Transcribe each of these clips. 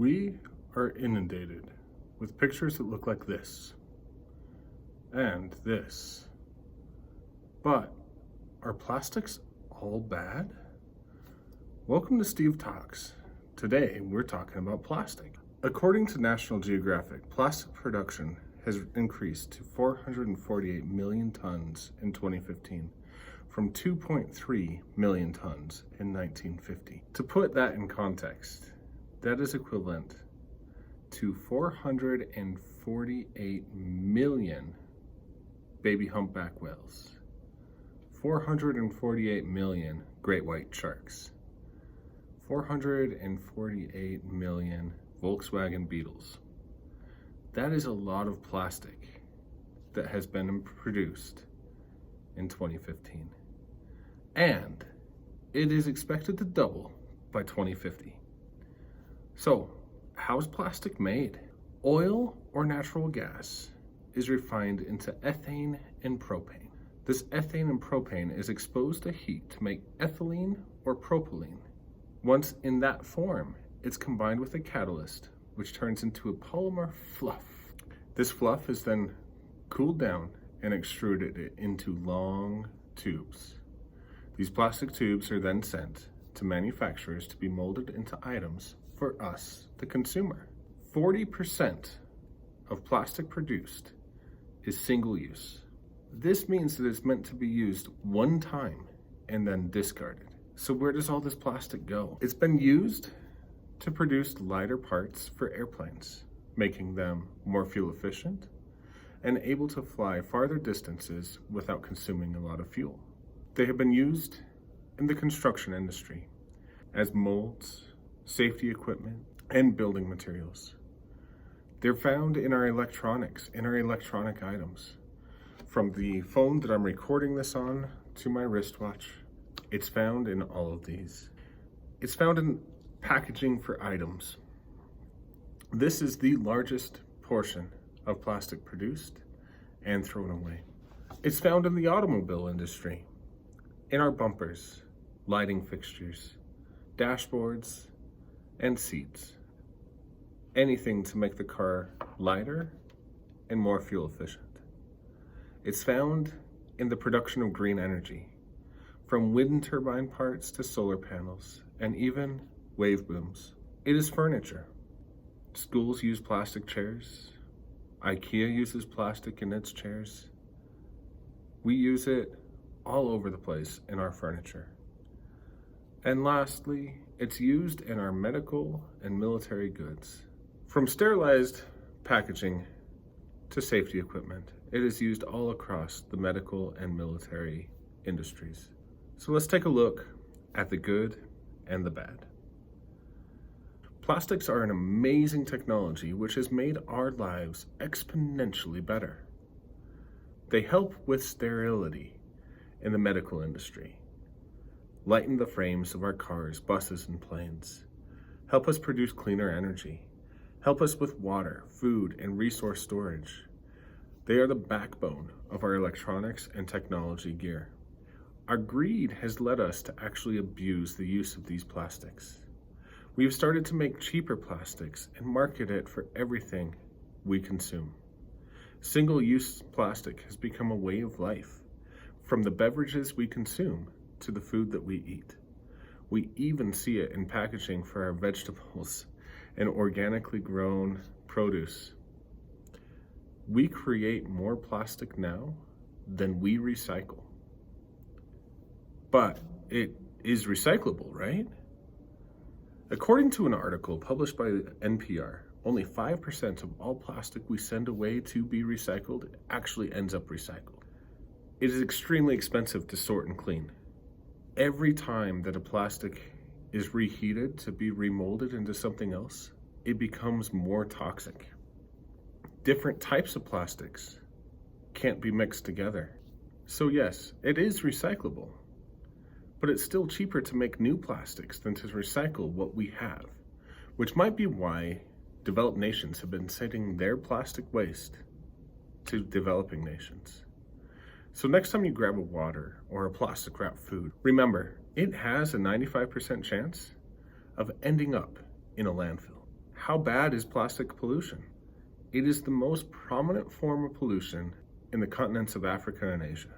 We are inundated with pictures that look like this and this. But are plastics all bad? Welcome to Steve Talks. Today we're talking about plastic. According to National Geographic, plastic production has increased to 448 million tons in 2015 from 2.3 million tons in 1950. To put that in context, that is equivalent to 448 million baby humpback whales, 448 million great white sharks, 448 million Volkswagen Beetles. That is a lot of plastic that has been produced in 2015. And it is expected to double by 2050. So, how is plastic made? Oil or natural gas is refined into ethane and propane. This ethane and propane is exposed to heat to make ethylene or propylene. Once in that form, it's combined with a catalyst, which turns into a polymer fluff. This fluff is then cooled down and extruded into long tubes. These plastic tubes are then sent to manufacturers to be molded into items for us, the consumer. 40% of plastic produced is single use. This means that it's meant to be used one time and then discarded. So where does all this plastic go? It's been used to produce lighter parts for airplanes, making them more fuel efficient and able to fly farther distances without consuming a lot of fuel. They have been used in the construction industry as molds, safety equipment, and building materials. They're found in our electronics, in our electronic items. From the phone that I'm recording this on to my wristwatch, it's found in all of these. It's found in packaging for items. This is the largest portion of plastic produced and thrown away. It's found in the automobile industry, in our bumpers, lighting fixtures, dashboards, and seats. Anything to make the car lighter and more fuel efficient. It's found in the production of green energy, from wind turbine parts to solar panels, and even wave booms. It is furniture. Schools use plastic chairs. IKEA uses plastic in its chairs. We use it all over the place in our furniture. And lastly, it's used in our medical and military goods. From sterilized packaging to safety equipment, it is used all across the medical and military industries. So let's take a look at the good and the bad. Plastics are an amazing technology which has made our lives exponentially better. They help with sterility in the medical industry, lighten the frames of our cars, buses, and planes, help us produce cleaner energy, help us with water, food, and resource storage. They are the backbone of our electronics and technology gear. Our greed has led us to actually abuse the use of these plastics. We have started to make cheaper plastics and market it for everything we consume. Single-use plastic has become a way of life, from the beverages we consume to the food that we eat. We even see it in packaging for our vegetables and organically grown produce. We create more plastic now than we recycle. But it is recyclable, right? According to an article published by NPR, only 5% of all plastic we send away to be recycled actually ends up recycled. It is extremely expensive to sort and clean. Every time that a plastic is reheated to be remolded into something else, it becomes more toxic. Different types of plastics can't be mixed together. So yes, it is recyclable. But it's still cheaper to make new plastics than to recycle what we have, which might be why developed nations have been sending their plastic waste to developing nations. So next time you grab a water or a plastic wrapped food, remember, it has a 95% chance of ending up in a landfill. How bad is plastic pollution? It is the most prominent form of pollution in the continents of Africa and Asia.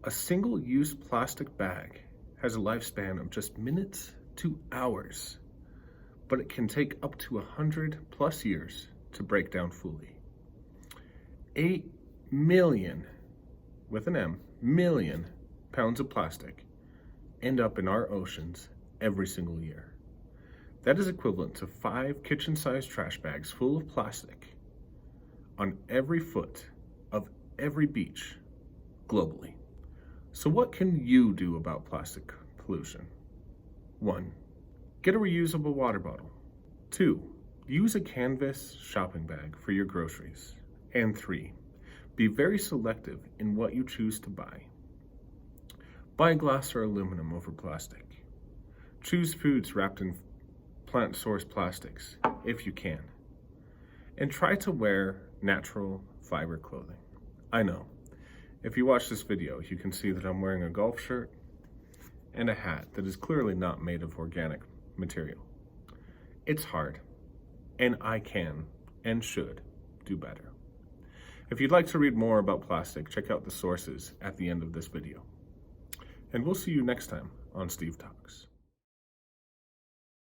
A single-use plastic bag has a lifespan of just minutes to hours, but it can take up to 100+ years to break down fully. 8 million, with an M, million pounds of plastic end up in our oceans every single year. That is equivalent to 5 kitchen-sized trash bags full of plastic on every foot of every beach globally. So what can you do about plastic pollution? 1. Get a reusable water bottle. 2. Use a canvas shopping bag for your groceries. And 3. Be very selective in what you choose to buy. Buy glass or aluminum over plastic. Choose foods wrapped in plant-sourced plastics if you can. And try to wear natural fiber clothing. I know, if you watch this video, you can see that I'm wearing a golf shirt and a hat that is clearly not made of organic material. It's hard, and I can and should do better. If you'd like to read more about plastic, check out the sources at the end of this video. And we'll see you next time on Steve Talks.